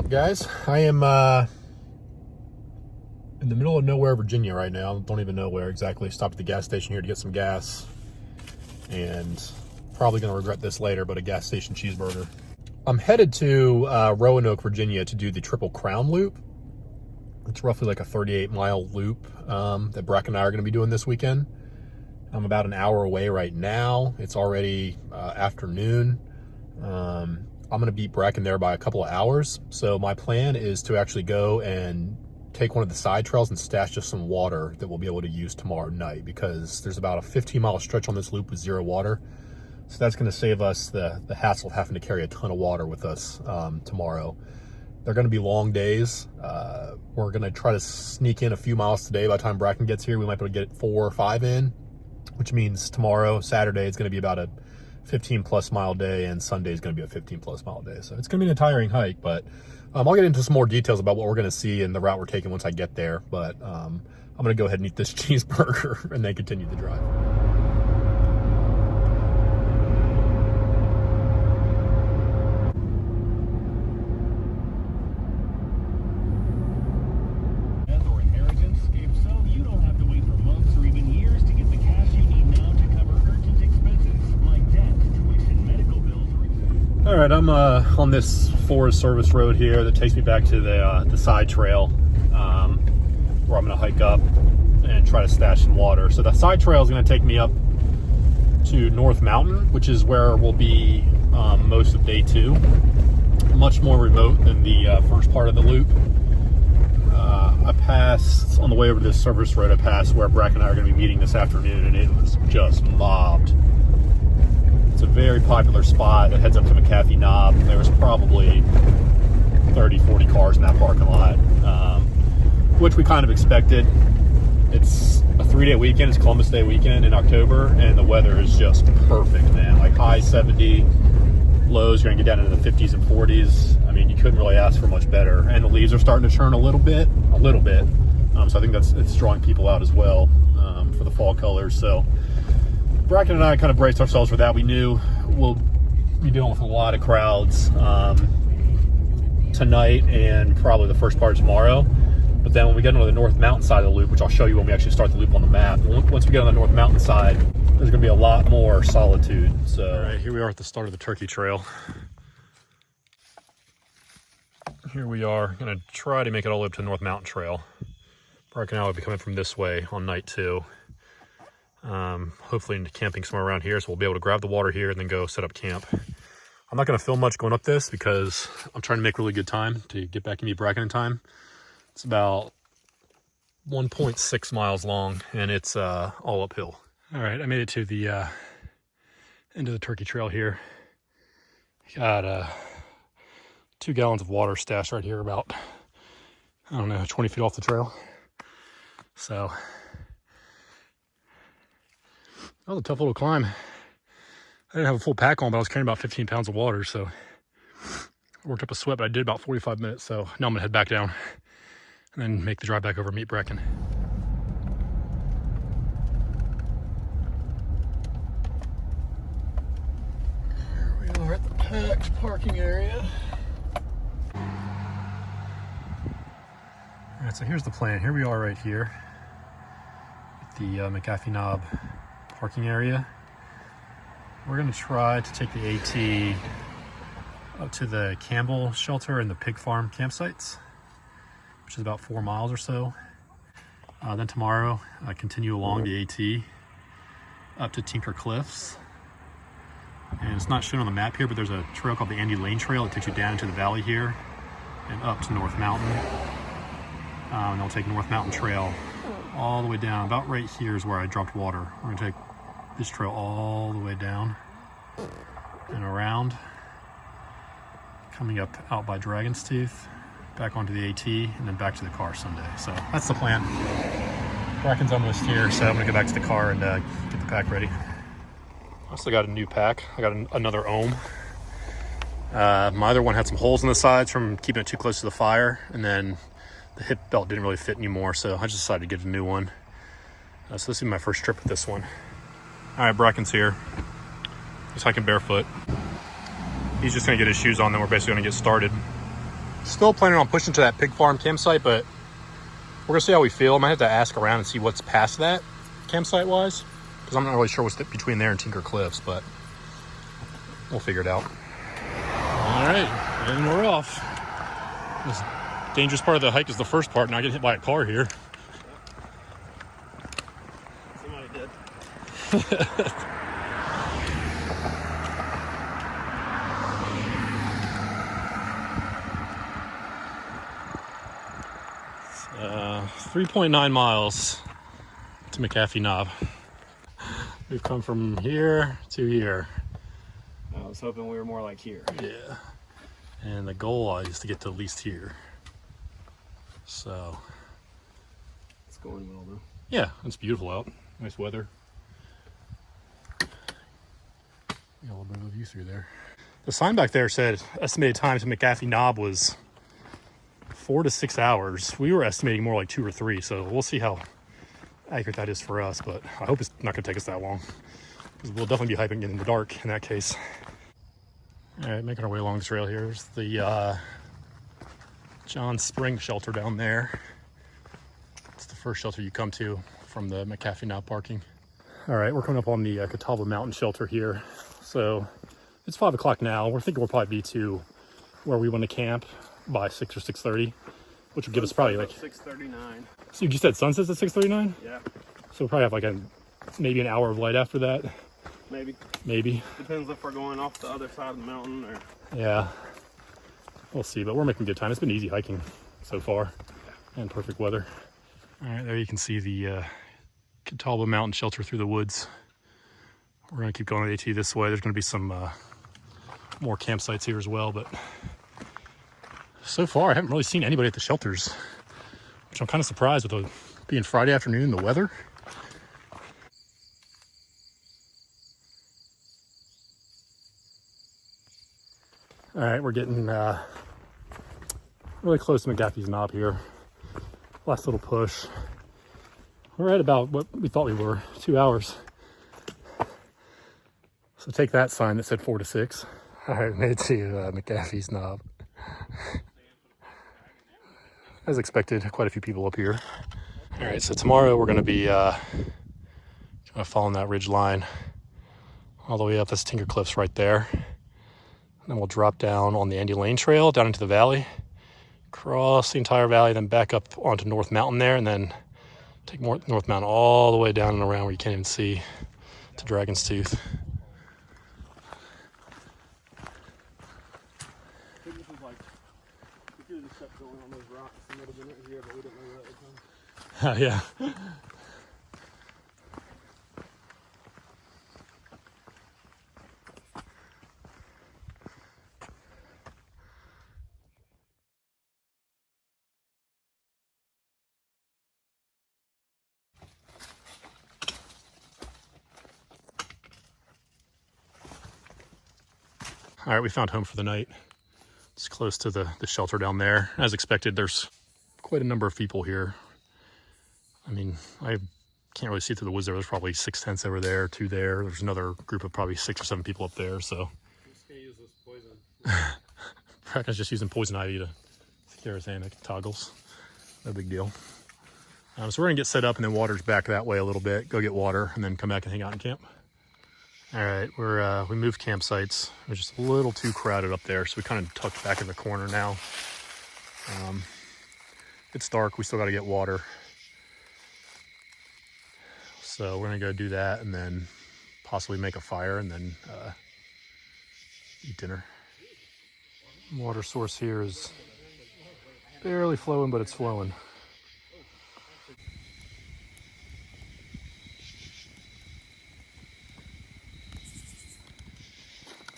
Guys, I am in the middle of nowhere, Virginia right now. Don't even know where exactly. Stopped at the gas station here to get some gas, and probably going to regret this later, but a gas station cheeseburger. I'm headed to Roanoke, Virginia to do the Triple Crown Loop. It's roughly like a 38-mile loop that Bracken and I are going to be doing this weekend. I'm about an hour away right now. It's already afternoon. I'm going to beat Bracken there by a couple of hours. So my plan is to actually go and take one of the side trails and stash just some water that we'll be able to use tomorrow night, because there's about a 15-mile stretch on this loop with zero water. So that's going to save us the hassle of having to carry a ton of water with us tomorrow. They're going to be long days. We're going to try to sneak in a few miles today. By the time Bracken gets here, we might be able to get 4 or 5 in, which means tomorrow, Saturday, it's going to be about a 15-plus mile day, and Sunday is going to be a 15-plus mile day. So it's going to be a tiring hike, but I'll get into some more details about what we're going to see and the route we're taking once I get there. But I'm going to go ahead and eat this cheeseburger and then continue the drive. All right, I'm on this Forest Service road here that takes me back to the side trail where I'm going to hike up and try to stash some water. So the side trail is going to take me up to North Mountain, which is where we'll be most of day 2. Much more remote than the first part of the loop. I passed, on the way over to this service road, I passed where Bracken and I are going to be meeting this afternoon, and it was just mobbed. It's a very popular spot that heads up to Mcafee Knob. There was probably 30, 40 cars in that parking lot, which we kind of expected. It's a 3-day weekend. It's Columbus Day weekend in October, and the weather is just perfect, man. Like high 70, lows, you're going to get down into the 50s and 40s. I mean, you couldn't really ask for much better. And the leaves are starting to turn a little bit. So I think it's drawing people out as well for the fall colors. So Bracken and I kind of braced ourselves for that. We knew we'll be dealing with a lot of crowds tonight and probably the first part of tomorrow. But then when we get into the North Mountain side of the loop, which I'll show you when we actually start the loop on the map, once we get on the North Mountain side, there's going to be a lot more solitude. So, all right, here we are at the start of the Turkey Trail. Here we are going to try to make it all the way up to North Mountain Trail. Bracken and I will be coming from this way on night 2. Hopefully into camping somewhere around here, so we'll be able to grab the water here and then go set up camp. I'm not going to film much going up this because I'm trying to make really good time to get back and meet Bracken in time. It's about 1.6 miles long, and it's all uphill. All right, I made it to the end of the Turkey Trail here. Got 2 gallons of water stashed right here, about, I don't know, 20 feet off the trail. So that was a tough little climb. I didn't have a full pack on, but I was carrying about 15 pounds of water, so I worked up a sweat, but I did about 45 minutes, so now I'm gonna head back down and then make the drive back over and meet Bracken. Here we are at the packed parking area. All right, so here's the plan. Here we are right here at the Mcafee Knob parking area. We're going to try to take the AT up to the Campbell shelter and the pig farm campsites, which is about 4 miles or so. Then tomorrow, continue along the AT up to Tinker Cliffs. And it's not shown on the map here, but there's a trail called the Indy Lane Trail. It takes you down into the valley here and up to North Mountain. And they'll take North Mountain Trail all the way down. About right here is where I dropped water. We're going to take this trail all the way down and around, coming up out by Dragon's Tooth, back onto the AT, and then back to the car Sunday. So that's the plan. Bracken's almost here, so I'm going to go back to the car and get the pack ready. I also got a new pack. I got another ohm. My other one had some holes in the sides from keeping it too close to the fire, and then the hip belt didn't really fit anymore, so I just decided to get a new one. So this is my first trip with this one. All right, Bracken's here. He's hiking barefoot. He's just gonna get his shoes on, then we're basically gonna get started. Still planning on pushing to that pig farm campsite, but we're gonna see how we feel. I might have to ask around and see what's past that campsite wise, because I'm not really sure what's between there and Tinker Cliffs, but we'll figure it out. All right, and we're off. This dangerous part of the hike is the first part, and I get hit by a car here. Somebody did. It's 3.9 miles to Mcafee Knob. We've come from here to here. I was hoping we were more like here. Yeah. And the goal is to get to at least here. So. It's going well though. Yeah, it's beautiful out. Nice weather. Got a little bit of a view through there. The sign back there said estimated time to Mcafee Knob was 4 to 6 hours. We were estimating more like 2 or 3, so we'll see how accurate that is for us, but I hope it's not going to take us that long, because we'll definitely be hiking in the dark in that case. All right, making our way along the trail here. There's the John Spring shelter down there. It's the first shelter you come to from the Mcafee Knob parking. All right, we're coming up on the Catawba Mountain shelter here. So it's 5 o'clock now. We're thinking we'll probably be to where we want to camp by 6 or 6:30, which would give us probably like 6:39. So you said sunsets at 6:39? Yeah. So we'll probably have like maybe an hour of light after that. Maybe. Depends if we're going off the other side of the mountain or. Yeah. We'll see, but we're making good time. It's been easy hiking so far, and perfect weather. All right, there you can see the Catawba Mountain shelter through the woods. We're gonna keep going with AT this way. There's gonna be some more campsites here as well, but so far I haven't really seen anybody at the shelters, which I'm kind of surprised with it being Friday afternoon, the weather. All right, we're getting really close to Mcafee's Knob here. Last little push. We're at about what we thought we were, 2 hours. So take that sign that said 4 to 6. All right, made it to Mcafee's Knob. As expected, quite a few people up here. All right, so tomorrow we're gonna be following that ridge line all the way up. That's Tinker Cliffs right there. And then we'll drop down on the Indy Lane Trail down into the valley, cross the entire valley, then back up onto North Mountain there, and then take North Mountain all the way down and around where you can't even see to Dragon's Tooth. Yeah. All right, we found home for the night. It's close to the shelter down there. As expected, there's quite a number of people here. I mean, I can't really see through the woods there. There's probably 6 tents over there, 2 there. There's another group of probably 6 or 7 people up there, so. Just can't use this poison. Bracken's just using poison ivy to secure his hand. It toggles. No big deal. So we're gonna get set up, and then water's back that way a little bit. Go get water, and then come back and hang out in camp. All right, we moved campsites. It was just a little too crowded up there, so we kind of tucked back in the corner now. It's dark. We still got to get water. So we're gonna go do that, and then possibly make a fire, and then eat dinner. Water source here is barely flowing, but it's flowing.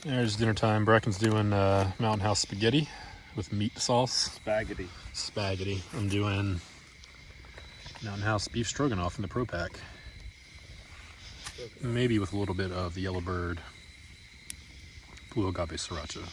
There's dinner time. Bracken's doing Mountain House spaghetti with meat sauce. Spaghetti. I'm doing Mountain House beef stroganoff in the Pro Pack. Maybe with a little bit of the Yellow Bird blue agave sriracha.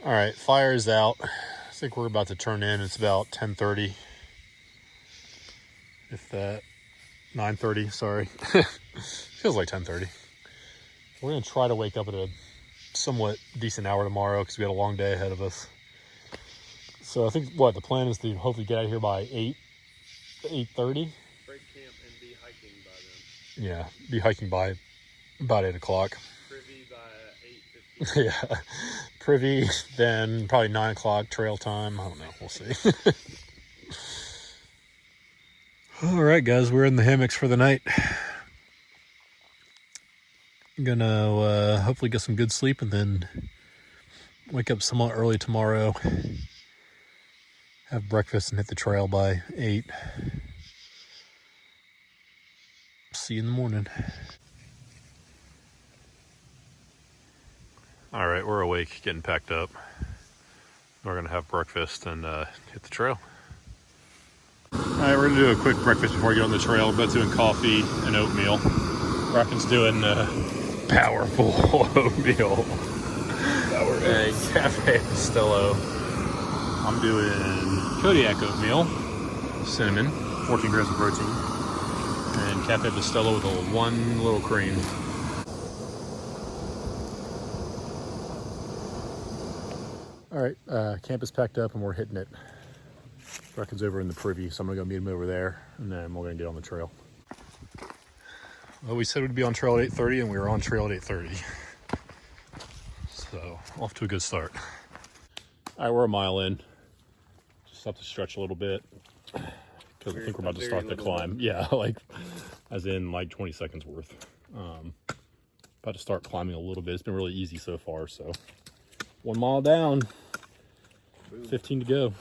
All right, fire is out. I think we're about to turn in. It's about 10:30. If that, 9:30, sorry. Feels like 10:30. We're gonna try to wake up at a somewhat decent hour tomorrow because we had a long day ahead of us. So I think the plan is to hopefully get out of here by 8:30. Break camp and be hiking by then. Yeah, be hiking by about 8 o'clock. Privy by 8:15. Yeah, Privy, then probably 9 o'clock trail time. I don't know, we'll see. All right, guys, we're in the hammocks for the night. Gonna hopefully get some good sleep and then wake up somewhat early tomorrow. Have breakfast and hit the trail by 8. See you in the morning. All right, we're awake, getting packed up. We're gonna have breakfast and hit the trail. All right, we're gonna do a quick breakfast before we get on the trail. We're both doing coffee and oatmeal. Rockin's doing powerful oatmeal. And Cafe Pastello. I'm doing Kodiak oatmeal, cinnamon, 14 grams of protein, and Cafe Pastello with one little cream. All right, camp is packed up and we're hitting it. Rockin's over in the Privy, so I'm gonna go meet him over there, and then we're gonna get on the trail. Well, we said we'd be on trail at 8:30, and we were on trail at 8:30. So, off to a good start. All right, we're a mile in. Just have to stretch a little bit, because I think we're about to start the climb. Yeah, like, as in like 20 seconds worth. About to start climbing a little bit. It's been really easy so far, so. 1 mile down, 15 to go.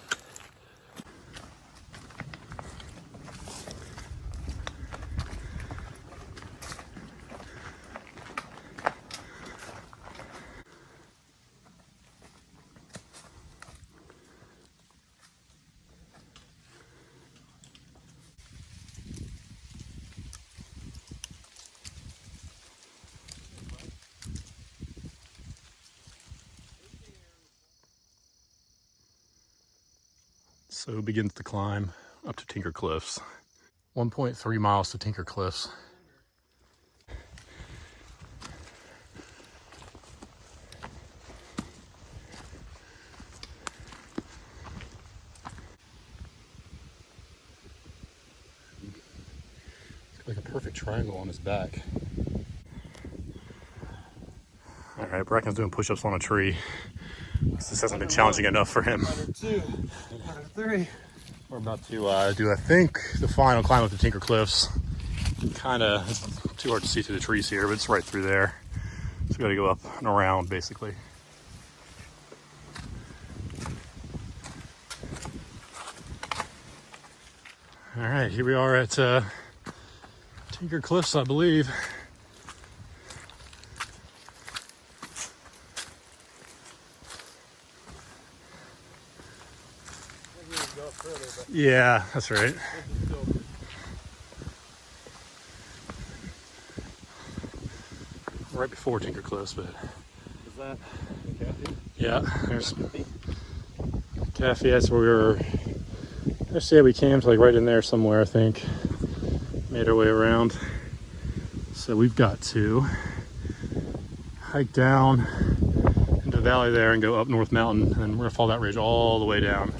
So begins the climb up to Tinker Cliffs. 1.3 miles to Tinker Cliffs. It's like a perfect triangle on his back. All right, Bracken's doing push-ups on a tree. This hasn't been challenging enough for him. 2, 3. We're about to do, I think, the final climb up to Tinker Cliffs. Kinda, it's too hard to see through the trees here, but it's right through there. So we gotta go up and around, basically. All right, here we are at Tinker Cliffs, I believe. Yeah, that's right. Right before Tinker Cliffs, but. Is that Mcafee? Yeah, there's Mcafee. That's where we were. Actually, we camped like right in there somewhere, I think. Made our way around. So we've got to hike down into the valley there and go up North Mountain, and we're gonna follow that ridge all the way down.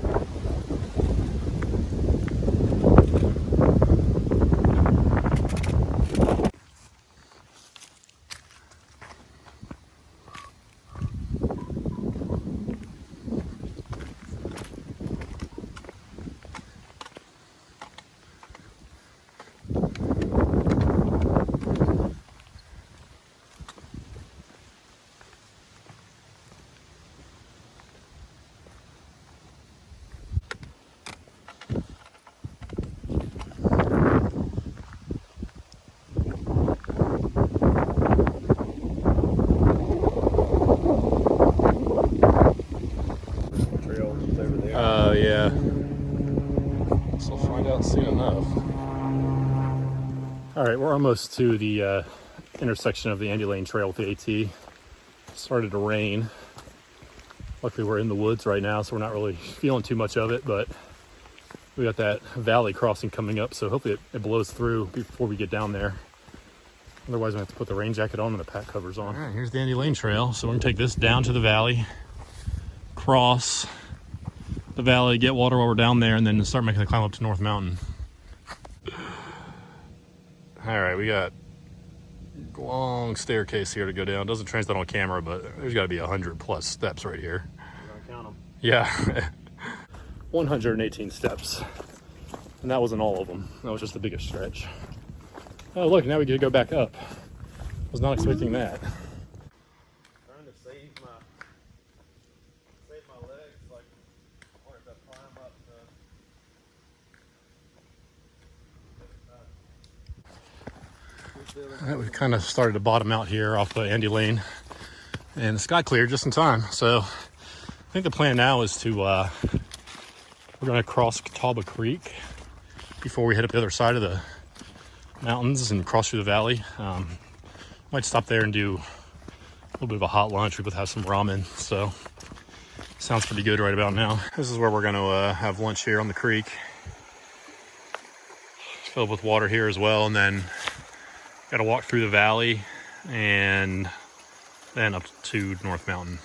Yeah. So we'll find out soon enough. All right, we're almost to the intersection of the Andy Lane Trail with the AT. It started to rain. Luckily we're in the woods right now, so we're not really feeling too much of it, but we got that valley crossing coming up, so hopefully it blows through before we get down there. Otherwise, we have to put the rain jacket on and the pack covers on. All right, here's the Indy Lane Trail. So we're gonna take this down to the valley, cross the valley, get water while we're down there, and then start making the climb up to North Mountain. All right, we got a long staircase here to go down. Doesn't translate on camera, but there's gotta be 100+ steps right here. You're gonna count them. Yeah, 118 steps. And that wasn't all of them. That was just the biggest stretch. Oh, look, now we get to go back up. Was not expecting that. Trying to save my legs, like I wanted to climb up All right, we've kind of started to bottom out here off the Indy Lane, and the sky cleared just in time. So I think the plan now is to we're going to cross Catawba Creek before we head up the other side of the mountains and cross through the valley. Might stop there and do a little bit of a hot lunch. We both have some ramen, so sounds pretty good right about now. This is where we're going to have lunch here on the creek. Filled with water here as well, and then got to walk through the valley and then up to North Mountain.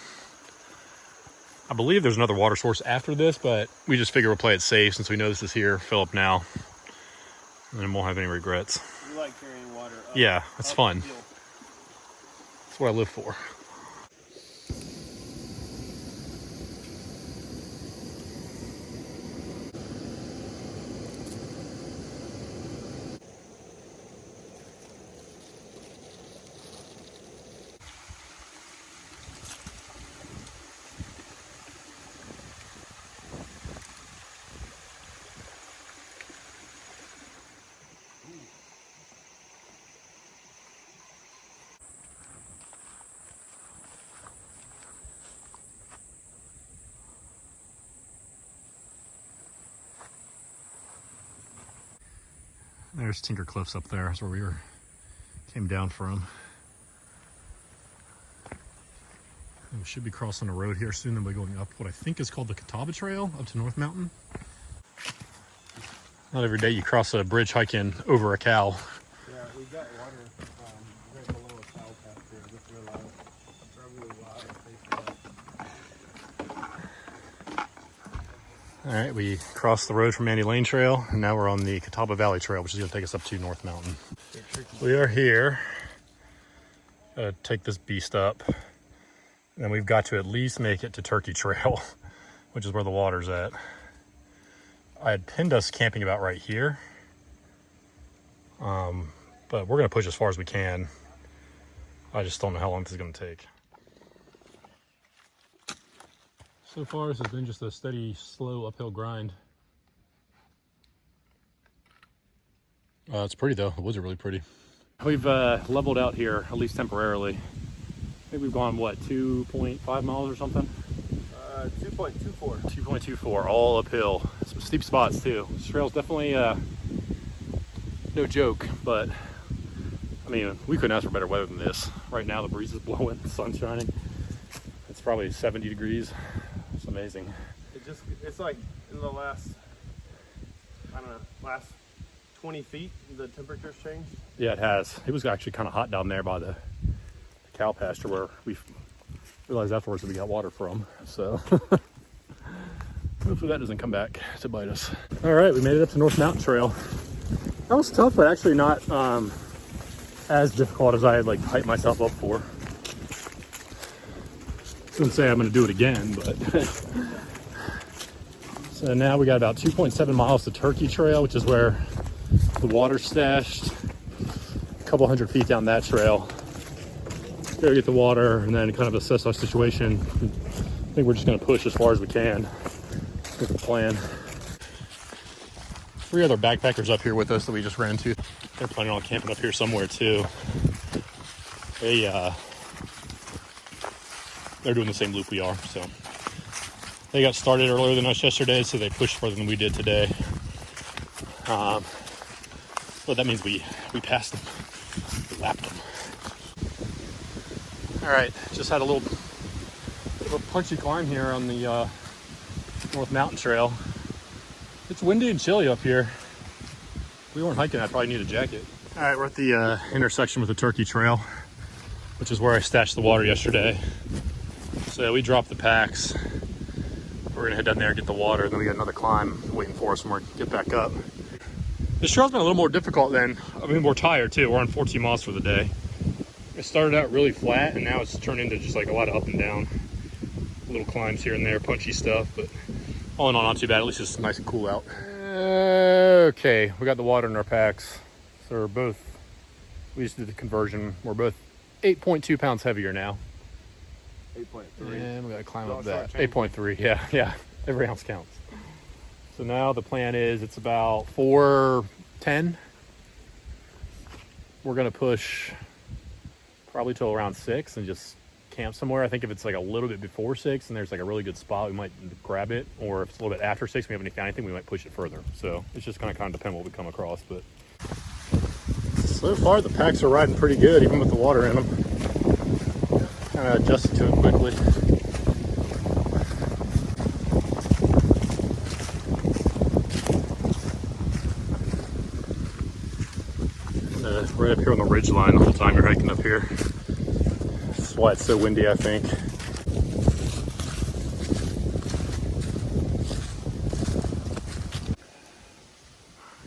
I believe there's another water source after this, but we just figure we'll play it safe since we know this is here. Fill up now, and then won't have any regrets. You like carrying water up? Yeah, it's fun. That's what I live for. There's Tinker Cliffs up there. That's where we came down from. And we should be crossing a road here soon, then we're going up what I think is called the Catawba Trail up to North Mountain. Not every day you cross a bridge hiking over a cow. Yeah, we got water right below a cow pasture. I just realized probably why All right, we crossed the road from Indy Lane Trail, and now we're on the Catawba Valley Trail, which is going to take us up to North Mountain. We are here. Gotta take this beast up, and then we've got to at least make it to Turkey Trail, which is where the water's at. I had pinned us camping about right here, but we're going to push as far as we can. I just don't know how long this is going to take. So far, this has been just a steady, slow uphill grind. It's pretty though. The woods are really pretty. We've leveled out here, at least temporarily. I think we've gone, what, 2.5 miles or something? 2.24. 2.24, all uphill. Some steep spots too. This trail's definitely no joke, but I mean, we couldn't ask for better weather than this. Right now, the breeze is blowing, the sun's shining. It's probably 70 degrees. It's amazing. It's like in the last, I don't know, last 20 feet, the temperature's changed. Yeah, it has. It was actually kind of hot down there by the cow pasture where we realized afterwards that we got water from. So hopefully that doesn't come back to bite us. All right, we made it up to North Mountain Trail. That was tough, but actually not as difficult as I had like hyped myself up for. Wouldn't say I'm going to do it again, but so now we got about 2.7 miles to Turkey Trail, which is where the water's stashed. A couple hundred feet down that trail. Gotta get the water and then kind of assess our situation. I think we're just going to push as far as we can with the plan. 3 other backpackers up here with us that we just ran into. They're planning on camping up here somewhere too. They're doing the same loop we are, so they got started earlier than us yesterday, so they pushed further than we did today. But that means we passed them, we lapped them. All right, just had a little Bit of a punchy climb here on the North Mountain Trail. It's windy and chilly up here. If we weren't hiking, I'd probably need a jacket. All right, we're at the intersection with the Turkey Trail, which is where I stashed the water yesterday. So we dropped the packs. We're gonna head down there and get the water, and then we got another climb waiting for us when we get back up. This trail's been a little more difficult we're tired too. We're on 14 miles for the day. It started out really flat, and now it's turned into just like a lot of up and down. Little climbs here and there, punchy stuff, but all in all, not too bad. At least it's nice and cool out. Okay, we got the water in our packs. So we just did the conversion. We're both 8.2 pounds heavier now. 8.3. And we gotta climb up that. 8.3, yeah. Every ounce counts. So now the plan is it's about 4:10. We're gonna push probably till around 6 and just camp somewhere. I think if it's like a little bit before 6 and there's like a really good spot, we might grab it. Or if it's a little bit after 6 and we haven't found anything, we might push it further. So it's just gonna kind of depend what we come across. But so far the packs are riding pretty good, even with the water in them. Kind of adjusted to it quickly. Right up here on the ridge line the whole time you're hiking up here. That's why it's so windy, I think.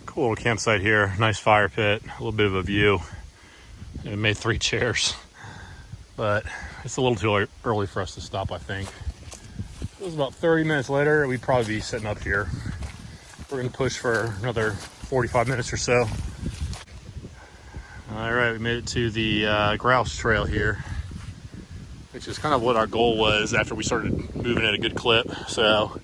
Cool little campsite here. Nice fire pit, a little bit of a view. And it made 3 chairs, but it's a little too early for us to stop, I think. If it was about 30 minutes later, we'd probably be sitting up here. We're gonna push for another 45 minutes or so. All right, we made it to the Grouse Trail here, which is kind of what our goal was after we started moving at a good clip. So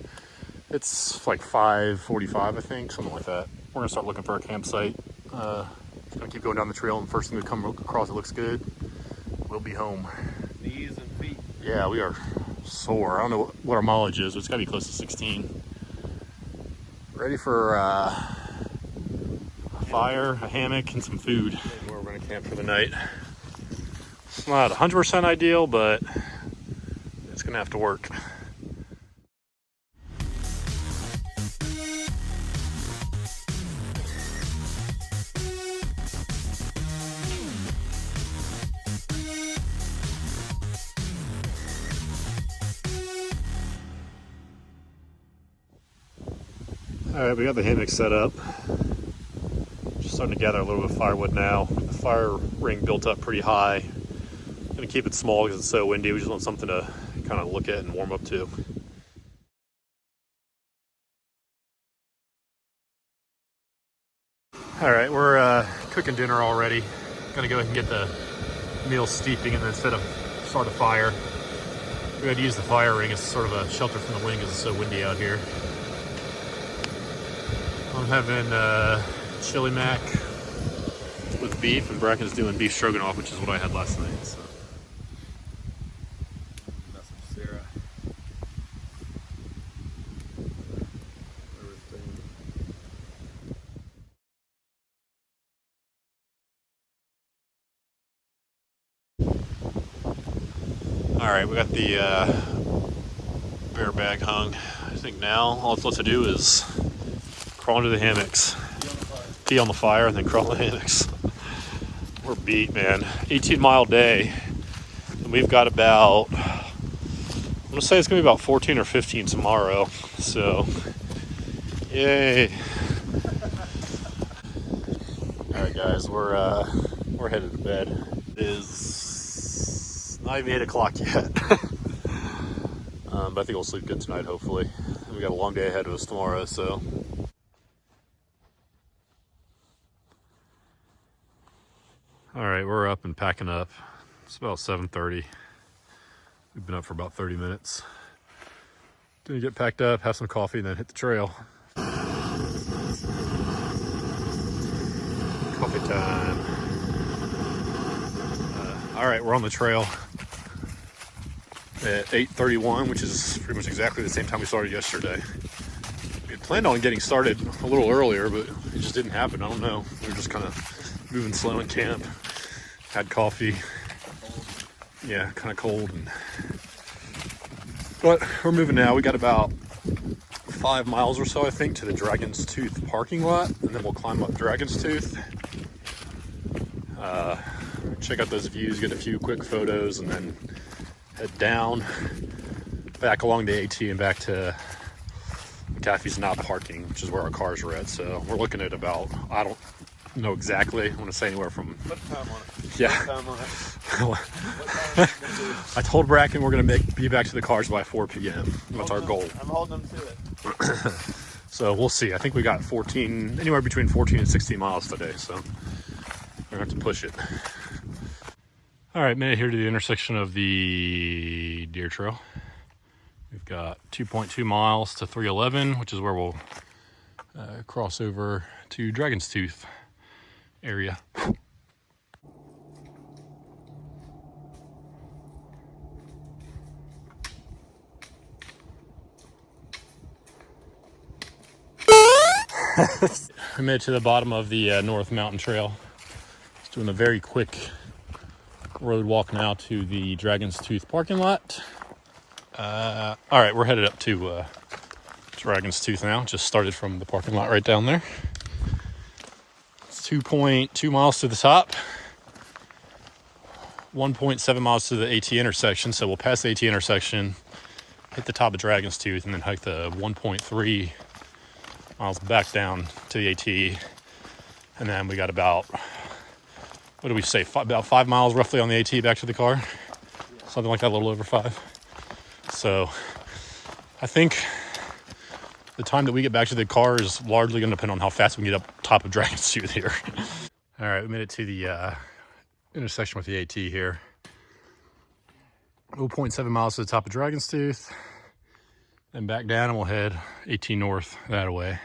it's like 5:45, I think, something like that. We're gonna start looking for a campsite. Gonna keep going down the trail, and the first thing we come across that looks good, we'll be home. Knees and feet. Yeah, we are sore. I don't know what our mileage is, but it's gotta be close to 16. Ready for a fire, a hammock, and some food. Where we're gonna camp for the night. It's not 100% ideal, but it's gonna have to work. All right, we got the hammock set up. Just starting to gather a little bit of firewood now. The fire ring built up pretty high. Gonna keep it small because it's so windy. We just want something to kind of look at and warm up to. All right, we're cooking dinner already. Gonna go ahead and get the meal steeping, and then instead of start a fire, we had to use the fire ring as sort of a shelter from the wind because it's so windy out here. I'm having chili mac with beef, and Bracken's doing beef stroganoff, which is what I had last night. So. That's some Sarah. All right, we got the bear bag hung. I think now all it's left to do is crawl into the hammocks, pee on the fire, and then crawl in the hammocks. We're beat, man. 18-mile day, and we've got about, I'm gonna say it's gonna be about 14 or 15 tomorrow. So, yay! All right, guys, we're headed to bed. It is not even 8 o'clock yet, but I think we'll sleep good tonight. Hopefully, we got a long day ahead of us tomorrow, so. All right, we're up and packing up. It's about 7:30. We've been up for about 30 minutes. Gonna get packed up, have some coffee, and then hit the trail. Coffee time. All right, we're on the trail at 8:31, which is pretty much exactly the same time we started yesterday. We had planned on getting started a little earlier, but it just didn't happen. I don't know. We were just kind of moving slow in camp. Had coffee. Yeah, kind of cold, and But we're moving now. We got about 5 miles or so, I think, to the Dragon's Tooth parking lot, and then we'll climb up Dragon's Tooth. Check out those views, get a few quick photos, and then head down, back along the AT and back to Mcafee's Knob parking, which is where our cars are at. So we're looking at about, I don't know exactly, I want to say anywhere from... What time on it? Yeah. What time on it? What time I told Bracken we're going to be back to the cars by 4 p.m. That's our goal. I'm holding them to it. So we'll see. I think we got anywhere between 14 and 16 miles today, so we're going to have to push it. All right, made it here to the intersection of the Deer Trail. We've got 2.2 miles to 311, which is where we'll cross over to Dragon's Tooth area. We made it to the bottom of the North Mountain Trail. Just doing a very quick road walk now to the Dragon's Tooth parking lot. All right, we're headed up to Dragon's Tooth now. Just started from the parking lot right down there. It's 2.2 miles to the top, 1.7 miles to the AT intersection. So we'll pass the AT intersection, hit the top of Dragon's Tooth, and then hike the 1.3 miles back down to the AT. And then we got about, what do we say, about 5 miles roughly on the AT back to the car. Something like that, a little over 5. So I think the time that we get back to the car is largely going to depend on how fast we can get up top of Dragon's Tooth here. All right, we made it to the intersection with the AT here. 0.7 miles to the top of Dragon's Tooth. Then back down and we'll head 18 north that way.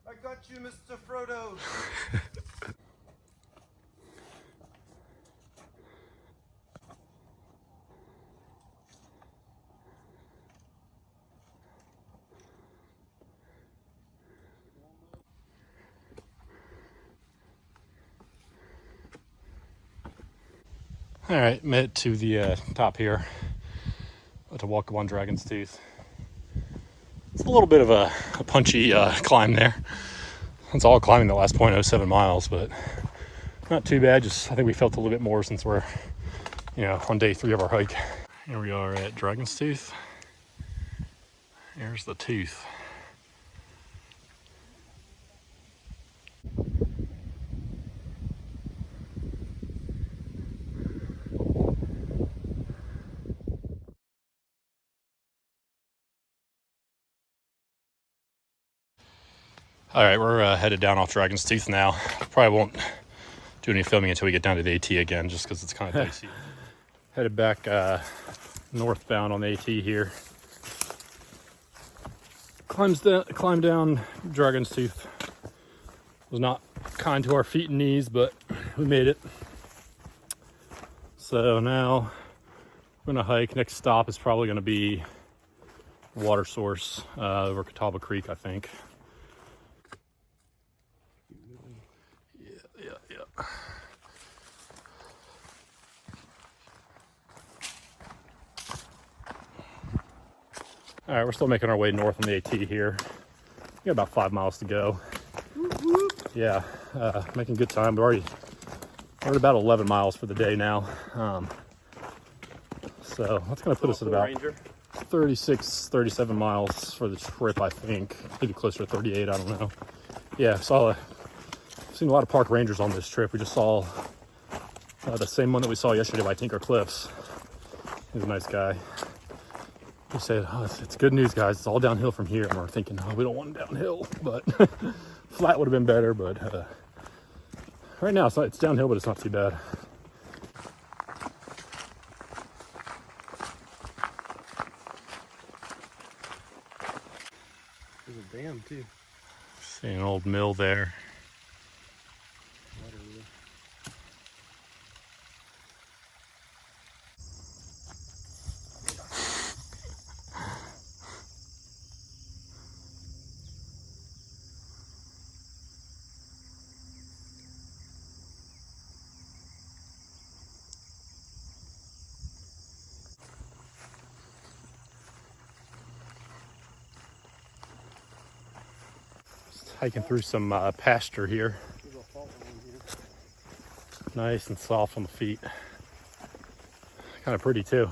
I got you, Mr. Frodo. All right, made it to the top here. About to walk up on Dragon's Tooth. It's a little bit of a punchy climb there. It's all climbing the last 0.07 miles, but not too bad. Just I think we felt a little bit more since we're, on day 3 of our hike. Here we are at Dragon's Tooth. Here's the tooth. All right, we're headed down off Dragon's Tooth now. Probably won't do any filming until we get down to the AT again, just because it's kind of dicey. Headed back northbound on the AT here. Climb down Dragon's Tooth. Was not kind to our feet and knees, but we made it. So now we're gonna hike. Next stop is probably gonna be water source over Catawba Creek, I think. Yeah. All right, we're still making our way north on the AT here. We got about 5 miles to go. Yeah, making good time. We're at about 11 miles for the day now. So that's going to put us at about 36, 37 miles for the trip, I think. Maybe closer to 38, I don't know. Yeah, seen a lot of park rangers on this trip. We just saw the same one that we saw yesterday by Tinker Cliffs. He's a nice guy. He said, it's good news, guys. It's all downhill from here. And we're thinking, we don't want downhill, but flat would have been better. But right now, it's downhill, but it's not too bad. There's a dam, too. See an old mill there. hiking through some pasture here. Nice and soft on the feet. Kind of pretty too.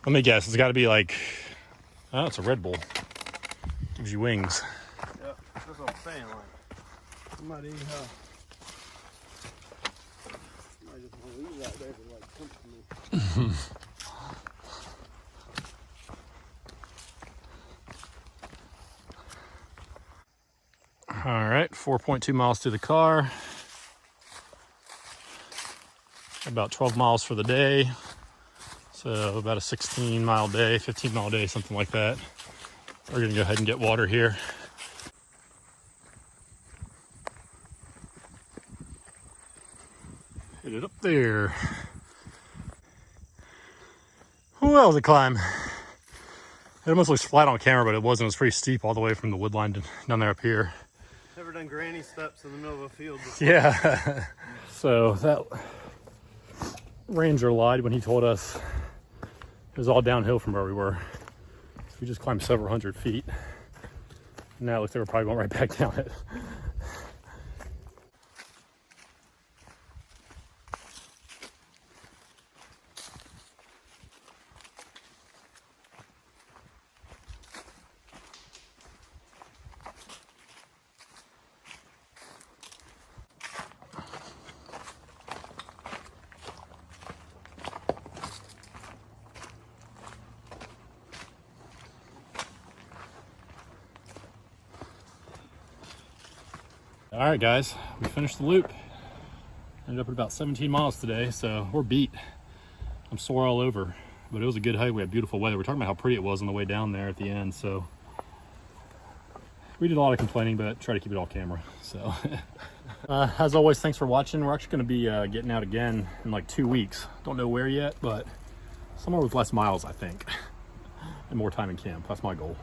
Let me guess, it's got to be like, oh, it's a Red Bull. Gives you wings. Yeah, that's what I'm saying. Like, somebody just want to leave that there to like come to me. All right, 4.2 miles to the car. About 12 miles for the day. So about a 16-mile day, 15-mile day, something like that. We're gonna go ahead and get water here. Hit it up there. Ooh, that was a climb. It almost looks flat on camera, but it wasn't. It was pretty steep all the way from the woodline down there up here. Never done granny steps in the middle of a field before. Yeah. So that ranger lied when he told us it was all downhill from where we were. So we just climbed several hundred feet. Now it looks like we're probably going right back down it. All right, guys, we finished the loop. Ended up at about 17 miles today, so we're beat. I'm sore all over, but it was a good hike. We had beautiful weather. We're talking about how pretty it was on the way down there at the end, so we did a lot of complaining, but try to keep it all camera. So as always, thanks for watching. We're actually going to be getting out again in like 2 weeks. Don't know where yet, but somewhere with less miles, I think, and more time in camp. That's my goal.